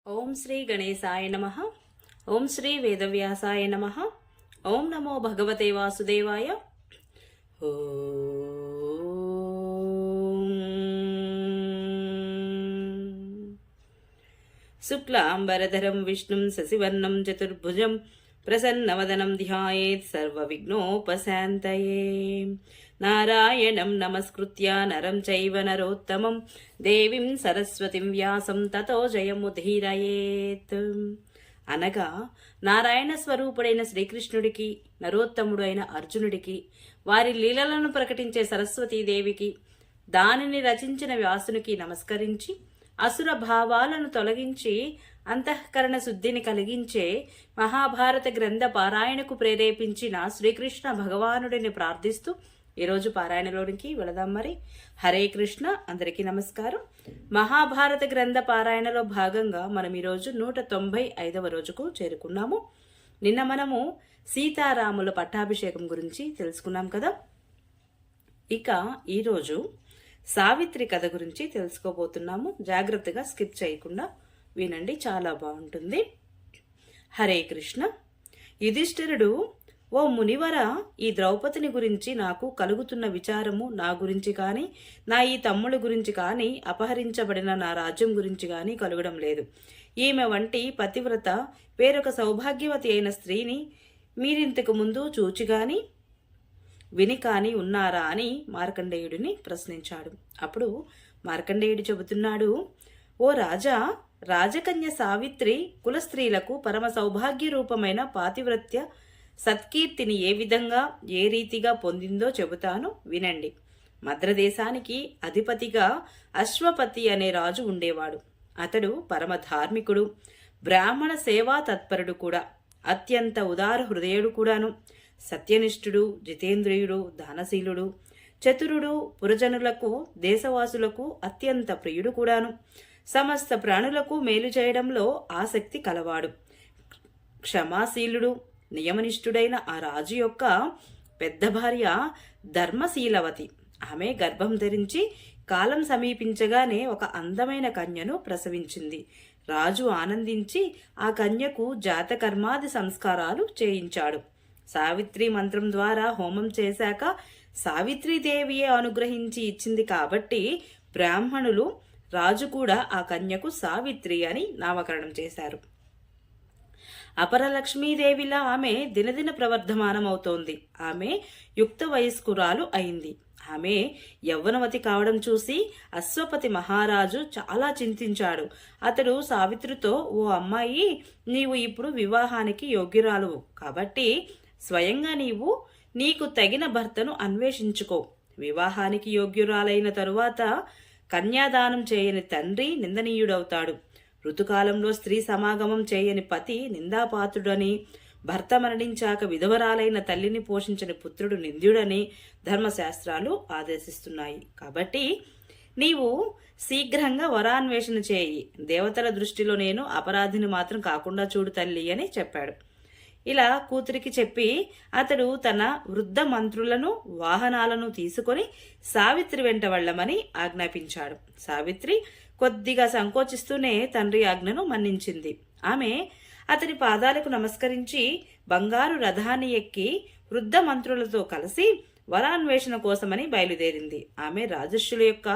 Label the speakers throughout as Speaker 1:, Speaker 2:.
Speaker 1: ఓం శ్రీ గణేశాయ నమః. ఓం శ్రీ వేదవ్యాసాయ నమః. ఓం నమో భగవతే వాసుదేవాయ. శుక్లాంబరధరం విష్ణుం శశివర్ణం చతుర్భుజం ప్రసన్నవదనం ధ్యాయేత్ సర్వవిఘ్నోపశాంతయే. నారాయణం నమస్కృత్య నరం చైవ నరోత్తమం దేవీం సరస్వతిం వ్యాసం తతో జయముధీరయేత్. అనగా నారాయణ స్వరూపుడైన శ్రీకృష్ణుడికి, నరోత్తముడు అయిన అర్జునుడికి, వారి లీలలను ప్రకటించే సరస్వతీదేవికి, దానిని రచించిన వ్యాసునికి నమస్కరించి అసుర భావాలను తొలగించి అంతఃకరణ శుద్ధిని కలిగించే మహాభారత గ్రంథ పారాయణకు ప్రేరేపించిన శ్రీకృష్ణ భగవానుడిని ప్రార్థిస్తూ ఈరోజు పారాయణలోనికి వెళదాం. మరి హరే కృష్ణ. అందరికీ నమస్కారం. మహాభారత గ్రంథ పారాయణలో భాగంగా మనం ఈరోజు 195వ రోజుకు చేరుకున్నాము. నిన్న మనము సీతారాముల పట్టాభిషేకం గురించి తెలుసుకున్నాం కదా. ఇక ఈరోజు సావిత్రి కథ గురించి తెలుసుకోబోతున్నాము. జాగ్రత్తగా స్కిప్ చేయకుండా వినండి, చాలా బాగుంటుంది. హరే కృష్ణ. యుధిష్ఠిరుడు, ఓ మునివర, ఈ ద్రౌపదిని గురించి నాకు కలుగుతున్న విచారము నా గురించి కానీ, నా ఈ తమ్ముడి గురించి కానీ, అపహరించబడిన నా రాజ్యం గురించి కానీ కలగడం లేదు. ఈమె వంటి పతివ్రత వేరొక సౌభాగ్యవతి అయిన స్త్రీని మీరింతకు ముందు చూచిగాని విని కాని ఉన్నారా అని మార్కండేయుడిని ప్రశ్నించాడు. అప్పుడు మార్కండేయుడు చెబుతున్నాడు, ఓ రాజా, రాజకన్య సావిత్రి కులస్త్రీలకు పరమ సౌభాగ్య రూపమైన పాతివ్రత్య సత్కీర్తిని ఏ విధంగా ఏ రీతిగా పొందిందో చెబుతాను వినండి. మద్రదేశానికి అధిపతిగా అశ్వపతి అనే రాజు ఉండేవాడు. అతడు పరమ ధార్మికుడు, బ్రాహ్మణ సేవా తత్పరుడు కూడా, అత్యంత ఉదార హృదయుడు కూడాను, సత్యనిష్ఠుడు, జితేంద్రియుడు, దానశీలుడు, చతురుడు, పురజనులకు దేశవాసులకు అత్యంత ప్రియుడు కూడాను, సమస్త ప్రాణులకు మేలు చేయడంలో ఆసక్తి కలవాడు, క్షమాశీలుడు, నియమనిష్ఠుడైన ఆ రాజు యొక్క పెద్ద భార్య ధర్మశీలవతి. ఆమె గర్భం ధరించి కాలం సమీపించగానే ఒక అందమైన కన్యను ప్రసవించింది. రాజు ఆనందించి ఆ కన్యకు జాతకర్మాది సంస్కారాలు చేయించాడు. సావిత్రి మంత్రం ద్వారా హోమం చేశాక సావిత్రీదేవియే అనుగ్రహించి ఇచ్చింది కాబట్టి బ్రాహ్మణులు, రాజు కూడా ఆ కన్యకు సావిత్రి అని నామకరణం చేశారు. అపరలక్ష్మీదేవిలా ఆమె దినదిన ప్రవర్ధమానమవుతోంది. ఆమె యుక్త వయస్కురాలు అయింది. ఆమె యవ్వనవతి కావడం చూసి అశ్వపతి మహారాజు చాలా చింతించాడు. అతడు సావిత్రితో, ఓ అమ్మాయి, నీవు ఇప్పుడు వివాహానికి యోగ్యురాలు కాబట్టి స్వయంగా నీకు తగిన భర్తను అన్వేషించుకో. వివాహానికి యోగ్యురాలైన తరువాత కన్యాదానం చేయని తండ్రి నిందనీయుడవుతాడు. ఋతుకాలంలో స్త్రీ సమాగమం చేయని పతి నిందాపాత్రుడని, భర్త మరణించాక విధవరాలైన తల్లిని పోషించని పుత్రుడు నింద్యుడని ధర్మశాస్త్రాలు ఆదేశిస్తున్నాయి. కాబట్టి నీవు శీఘ్రంగా వరాన్వేషణ చేయి. దేవతల దృష్టిలో నేను అపరాధిని మాత్రం కాకుండా చూడు తల్లి అని చెప్పాడు. ఇలా కూతురికి చెప్పి అతడు తన వృద్ధ మంత్రులను, వాహనాలను తీసుకొని సావిత్రి వెంట వెళ్ళమని ఆజ్ఞాపించాడు. సావిత్రి కొద్దిగా సంకోచిస్తూనే తండ్రి ఆజ్ఞను మన్నించింది. ఆమె అతని పాదాలకు నమస్కరించి బంగారు రథాన్ని ఎక్కి వృద్ధ మంత్రులతో కలిసి వరాన్వేషణ కోసమని బయలుదేరింది. ఆమె రాజర్షుల యొక్క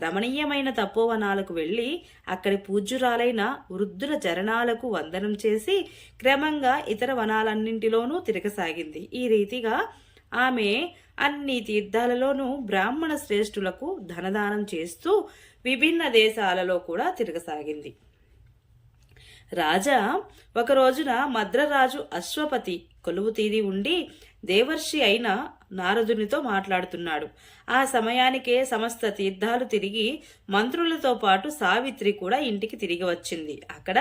Speaker 1: రమణీయమైన తపోవనాలకు వెళ్లి అక్కడి పూజ్యురాలైన వృద్ధుల చరణాలకు వందనం చేసి క్రమంగా ఇతర వనాలన్నింటిలోనూ తిరగసాగింది. ఈ రీతిగా ఆమె అన్ని తీర్థాలలోనూ బ్రాహ్మణ శ్రేష్ఠులకు ధనదానం చేస్తూ విభిన్న దేశాలలో కూడా తిరగసాగింది. రాజా ఒక రోజున మద్రరాజు అశ్వపతి కొలువు తీరి ఉండి దేవర్షి అయిన నారదునితో మాట్లాడుతున్నాడు. ఆ సమయానికే సమస్త తీర్థాలు తిరిగి మంత్రులతో పాటు సావిత్రి కూడా ఇంటికి తిరిగి వచ్చింది. అక్కడ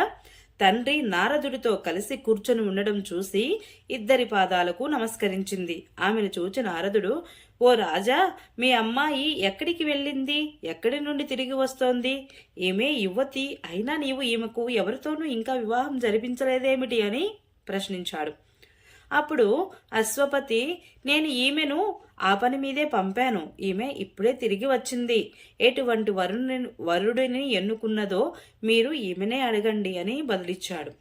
Speaker 1: తండ్రి నారదుడితో కలిసి కూర్చొని ఉండడం చూసి ఇద్దరి పాదాలకు నమస్కరించింది. ఆమెను చూచి నారదుడు, ఓ రాజా, మీ అమ్మాయి ఎక్కడికి వెళ్ళింది? ఎక్కడి నుండి తిరిగి వస్తోంది? ఈమె యువతి అయినా నీవు ఈమెకు ఎవరితోనూ ఇంకా వివాహం జరిపించలేదేమిటి అని ప్రశ్నించాడు. అప్పుడు అశ్వపతి, నేను ఈమెను ఆ పని మీదే పంపాను. ఈమె ఇప్పుడే తిరిగి వచ్చింది. ఎటువంటి వరుడిని ఎన్నుకున్నదో మీరు ఈమెనే అడగండి అని బదులిచ్చాడు.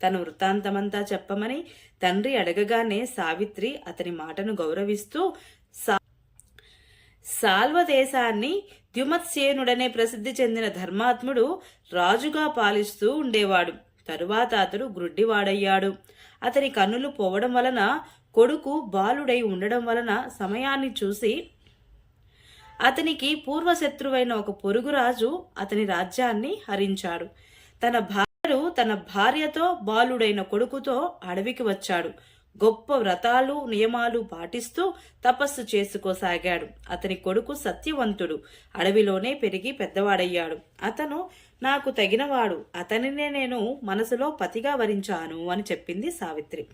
Speaker 1: తన వృత్తాంతమంతా చెప్పమని తండ్రి అడగగానే సావిత్రి అతని మాటను గౌరవిస్తూ సాల్వ దేశాన్ని ద్యుమత్సేనుడనే ప్రసిద్ధి చెందిన ధర్మాత్ముడు రాజుగా పాలిస్తూ ఉండేవాడు. తరువాత అతడు గ్రుడ్డివాడయ్యాడు. అతని కన్నులు పోవడం వలన, కొడుకు బాలుడై ఉండడం వలన సమయాన్ని చూసి అతనికి పూర్వశత్రువైన ఒక పొరుగురాజు అతని రాజ్యాన్ని హరించాడు. తన భార్యతో బాలుడైన కొడుకుతో అడవికి వచ్చాడు. గొప్ప వ్రతాలు నియమాలు పాటిస్తూ తపస్సు చేసుకోసాగాడు. అతని కొడుకు సత్యవంతుడు. అడవిలోనే పెరిగి పెద్దవాడయ్యాడు. అతను నాకు తగినవాడు. అతనినే నేను మనసులో పతిగా వరించాను అని చెప్పింది సావిత్రి.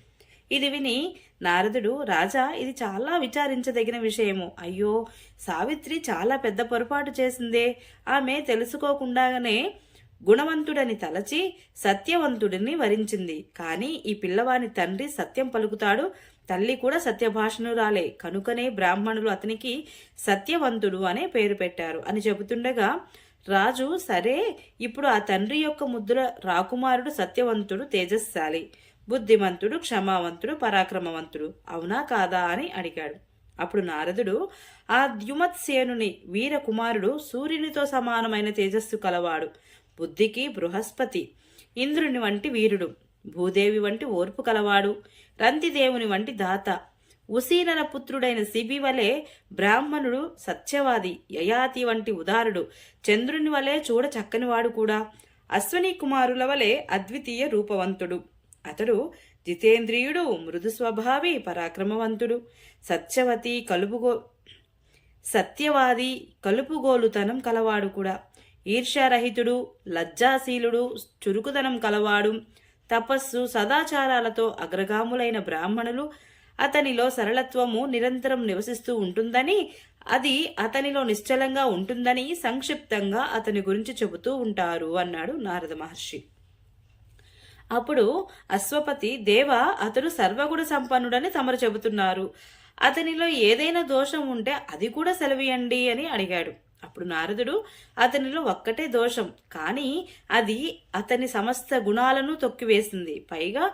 Speaker 1: ఇది విని నారదుడు, రాజా, ఇది చాలా విచారించదగిన విషయము. అయ్యో, సావిత్రి చాలా పెద్ద పొరపాటు చేసిందే. ఆమె తెలుసుకోకుండానే గుణవంతుడని తలచి సత్యవంతుడిని వరించింది. కాని ఈ పిల్లవాని తండ్రి సత్యం పలుకుతాడు, తల్లి కూడా సత్యభాషణురాలే. కనుకనే బ్రాహ్మణులు అతనికి సత్యవంతుడు అనే పేరు పెట్టారు అని చెబుతుండగా రాజు, సరే, ఇప్పుడు ఆ తండ్రి యొక్క ముద్దుల రాకుమారుడు సత్యవంతుడు, తేజస్శాలి, బుద్ధిమంతుడు, క్షమావంతుడు, పరాక్రమవంతుడు, అవునా కాదా అని అడిగాడు. అప్పుడు నారదుడు, ఆ ద్యుమత్సేనుని వీరకుమారుడు సూర్యునితో సమానమైన తేజస్సు కలవాడు. బుద్ధికి బృహస్పతి, ఇంద్రుని వంటి వీరుడు, భూదేవి వంటి ఓర్పు కలవాడు, రంతిదేవుని వంటి దాత, ఉసీనర పుత్రుడైన శిబి వలె బ్రాహ్మణుడు, సత్యవాది, యయాతి వంటి ఉదారుడు, చంద్రుని వలె చూడ చక్కనివాడు కూడా, అశ్వని కుమారుల వలె అద్వితీయ రూపవంతుడు. అతడు జితేంద్రియుడు, మృదు స్వభావి, పరాక్రమవంతుడు, సత్యవాది, కలుపుగోలుతనం కలవాడు కూడా, ఈర్ష్యారహితుడు, లజ్జాశీలుడు, చురుకుదనం కలవాడు, తపస్సు సదాచారాలతో అగ్రగాములైన బ్రాహ్మణులు అతనిలో సరళత్వము నిరంతరం నివసిస్తూ ఉంటుందని, అది అతనిలో నిశ్చలంగా ఉంటుందని సంక్షిప్తంగా అతని గురించి చెబుతూ ఉంటారు అన్నాడు నారద మహర్షి. అప్పుడు అశ్వపతి, దేవ, అతడు సర్వగుణ సంపన్నుడని తమరు చెబుతున్నారు. అతనిలో ఏదైనా దోషం ఉంటే అది కూడా సెలవియండి అని అడిగాడు. అప్పుడు నారదుడు, అతనిలో ఒక్కటే దోషం, కానీ అది అతని సమస్త గుణాలను తొక్కివేసింది. పైగా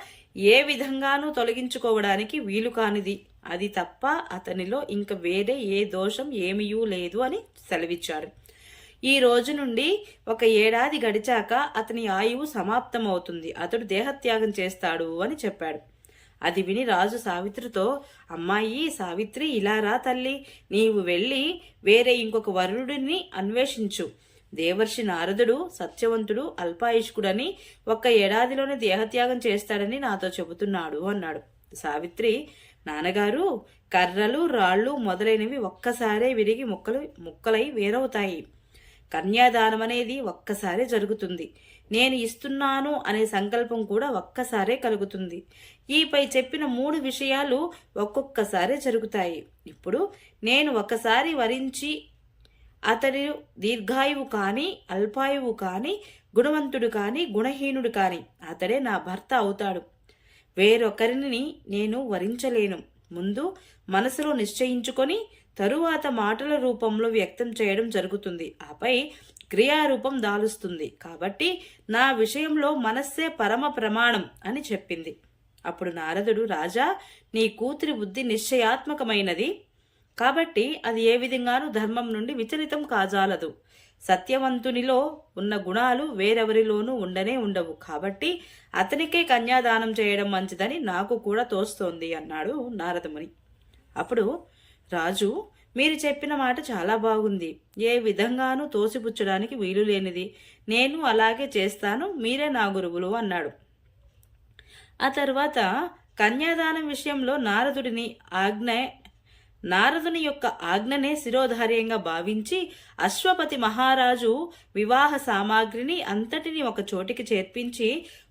Speaker 1: ఏ విధంగానూ తొలగించుకోవడానికి వీలు కానిది. అది తప్ప అతనిలో ఇంక వేరే ఏ దోషం ఏమీయూ లేదు అని సెలవిచ్చాడు. ఈ రోజు నుండి 1 ఏడాది గడిచాక అతని ఆయువు సమాప్తమవుతుంది. అతడు దేహత్యాగం చేస్తాడు అని చెప్పాడు. అది విని రాజు సావిత్రితో, అమ్మాయి సావిత్రి, ఇలా రా తల్లి, నీవు వెళ్ళి వేరే ఇంకొక వరుడిని అన్వేషించు. దేవర్షి నారదుడు సత్యవంతుడు, అల్పాయుష్కుడని, 1 ఏడాదిలోనే దేహత్యాగం చేస్తాడని నాతో చెబుతున్నాడు అన్నాడు. సావిత్రి, నాన్నగారు, కర్రలు రాళ్ళు మొదలైనవి ఒక్కసారే విరిగి ముక్కలై వేరవుతాయి. కన్యాదానం అనేది ఒక్కసారే జరుగుతుంది. నేను ఇస్తున్నాను అనే సంకల్పం కూడా ఒక్కసారే కలుగుతుంది. ఈపై చెప్పిన 3 విషయాలు ఒక్కొక్కసారే జరుగుతాయి. ఇప్పుడు నేను ఒకసారి వరించి అతడు దీర్ఘాయువు కాని, అల్పాయువు కాని, గుణవంతుడు కాని, గుణహీనుడు కాని అతడే నా భర్త అవుతాడు. వేరొకరిని నేను వరించలేను. ముందు మనసులో నిశ్చయించుకొని తరువాత మాటల రూపంలో వ్యక్తం చేయడం జరుగుతుంది. ఆపై క్రియారూపం దాలుస్తుంది. కాబట్టి నా విషయంలో మనస్సే పరమ ప్రమాణం అని చెప్పింది. అప్పుడు నారదుడు, రాజా, నీ కూతురి బుద్ధి నిశ్చయాత్మకమైనది కాబట్టి అది ఏ విధంగానూ ధర్మం నుండి విచలితం కాజాలదు. సత్యవంతునిలో ఉన్న గుణాలు వేరెవరిలోనూ ఉండనే ఉండవు. కాబట్టి అతనికే కన్యాదానం చేయడం మంచిదని నాకు కూడా తోస్తోంది అన్నాడు నారదముని. అప్పుడు రాజు, మీరు చెప్పిన మాట చాలా బాగుంది. ఏ విధంగానూ తోసిపుచ్చడానికి వీలు లేనిది. నేను అలాగే చేస్తాను. మీరే నా గురువులు అన్నాడు. ఆ తర్వాత కన్యాదానం విషయంలో నారదుని యొక్క ఆజ్ఞనే శిరోధార్యంగా భావించి అశ్వపతి మహారాజు వివాహ సామాగ్రిని అంతటిని ఒక చోటికి చేర్పించి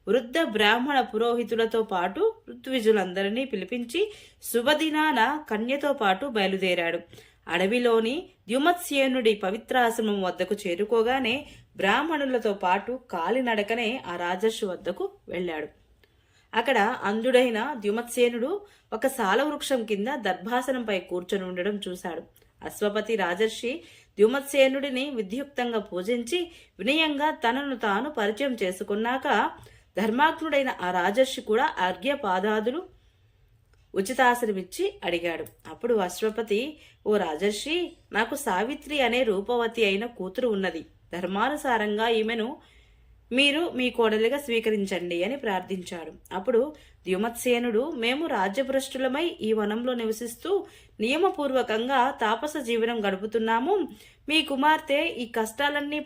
Speaker 1: వృద్ధ బ్రాహ్మణ పురోహితులతో పాటు ఋత్విజులందరినీ పిలిపించి శుభదినాన కన్యతో పాటు బయలుదేరాడు. అడవిలోని ద్యుమత్సేనుడి పవిత్రాశ్రమం వద్దకు చేరుకోగానే బ్రాహ్మణులతో పాటు కాలినడకనే ఆ రాజర్షి వద్దకు వెళ్ళాడు. అక్కడ అంధుడైన ద్యుమత్సేనుడు ఒక సాల వృక్షం కింద దర్భాసనంపై కూర్చొని ఉండడం చూశాడు. అశ్వపతి రాజర్షి ద్యుమత్సేనుడిని విద్యుక్తంగా పూజించి వినయంగా తనను తాను పరిచయం చేసుకున్నాక ధర్మాగ్నుడైన ఆ రాజర్షి కూడా అర్ఘ్యపాదాదులు ఉచితాసనమిచ్చి అడిగాడు. అప్పుడు అశ్వపతి, ఓ రాజర్షి, నాకు సావిత్రి అనే రూపవతి అయిన కూతురు ఉన్నది. ధర్మానుసారంగా ఈమెను మీరు మీ కోడలిగా స్వీకరించండి అని ప్రార్థించాడు. అప్పుడు ద్యుమత్సేనుడు, మేము రాజ్యభ్రష్టులమై ఈ వనంలో నివసిస్తూ నియమపూర్వకంగా తాపస జీవనం గడుపుతున్నాము. మీ కుమార్తె ఈ కష్టాలన్నీ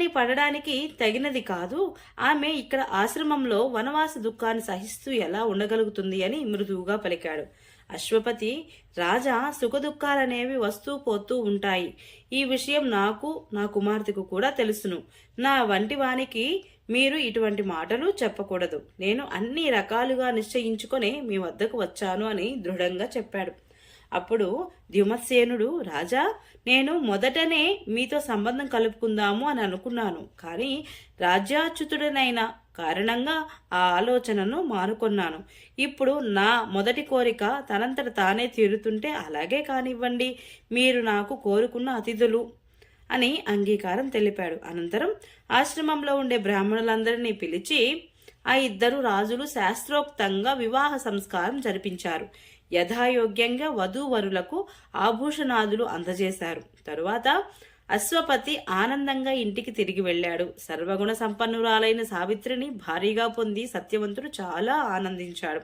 Speaker 1: పడడానికి తగినది కాదు. ఆమె ఇక్కడ ఆశ్రమంలో వనవాస దుఃఖాన్ని సహిస్తూ ఎలా ఉండగలుగుతుంది అని మృదువుగా పలికాడు. అశ్వపతి, రాజా, సుఖదుఖాలనేవి వస్తూ పోతూ ఉంటాయి. ఈ విషయం నాకు, నా కుమార్తెకు కూడా తెలుసును. నా వంటి వానికి మీరు ఇటువంటి మాటలు చెప్పకూడదు. నేను అన్ని రకాలుగా నిశ్చయించుకొని మీ వద్దకు వచ్చాను అని దృఢంగా చెప్పాడు. అప్పుడు ద్యుమత్సేనుడు, రాజా, నేను మొదటనే మీతో సంబంధం కలుపుకుందాము అని అనుకున్నాను. కానీ రాజ్యాచ్యుతుడనైన కారణంగా ఆ ఆలోచనను మానుకొన్నాను. ఇప్పుడు నా మొదటి కోరిక తనంతట తానే తీరుతుంటే అలాగే కానివ్వండి. మీరు నాకు కోరుకున్న అతిథులు అని అంగీకారం తెలిపాడు. అనంతరం ఆశ్రమంలో ఉండే బ్రాహ్మణులందరినీ పిలిచి ఆ ఇద్దరు రాజులు శాస్త్రోక్తంగా వివాహ సంస్కారం జరిపించారు. యథాయోగ్యంగా వధూవరులకు ఆభూషణాదులు అందజేశారు. తరువాత అశ్వపతి ఆనందంగా ఇంటికి తిరిగి వెళ్ళాడు. సర్వగుణ సంపన్నురాలైన సావిత్రిని భారీగా పొంది సత్యవంతుడు చాలా ఆనందించాడు.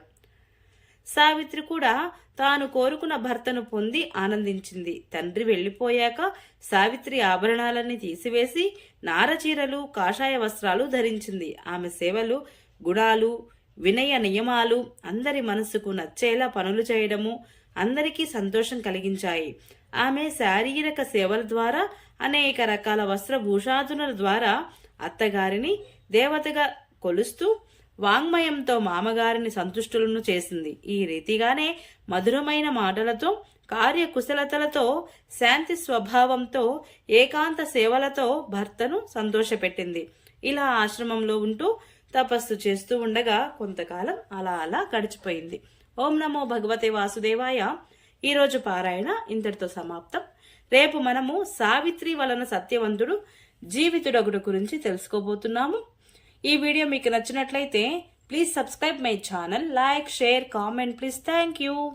Speaker 1: సావిత్రి కూడా తాను కోరుకున్న భర్తను పొంది ఆనందించింది. తండ్రి వెళ్లిపోయాక సావిత్రి ఆభరణాలన్నీ తీసివేసి నారచీరలు, కాషాయ వస్త్రాలు ధరించింది. ఆమె సేవలు, గుణాలు, వినయ నియమాలు అందరి మనసుకు నచ్చేలా పనులు చేయడము అందరికీ సంతోషం కలిగించాయి. ఆమె శారీరక సేవల ద్వారా, అనేక రకాల వస్త్రభూషాదుల ద్వారా అత్తగారిని దేవతగా కొలుస్తూ వాంగ్మయంతో మామగారిని సంతుష్టులను చేసింది. ఈ రీతిగానే మధురమైన మాటలతో, కార్యకుశలతలతో, శాంతి స్వభావంతో, ఏకాంత సేవలతో భర్తను సంతోషపెట్టింది. ఇలా ఆశ్రమంలో ఉంటూ తపస్సు చేస్తూ ఉండగా కొంతకాలం అలా గడిచిపోయింది. ఓం నమో భగవతే వాసుదేవాయ. ఈరోజు పారాయణ ఇంతటితో సమాప్తం. రేపు మనము సావిత్రి వలన సత్యవంతుడు జీవితుడగుడు గురించి తెలుసుకోబోతున్నాము. ఈ వీడియో మీకు నచ్చినట్లయితే please subscribe my channel, like, share, comment please. Thank you.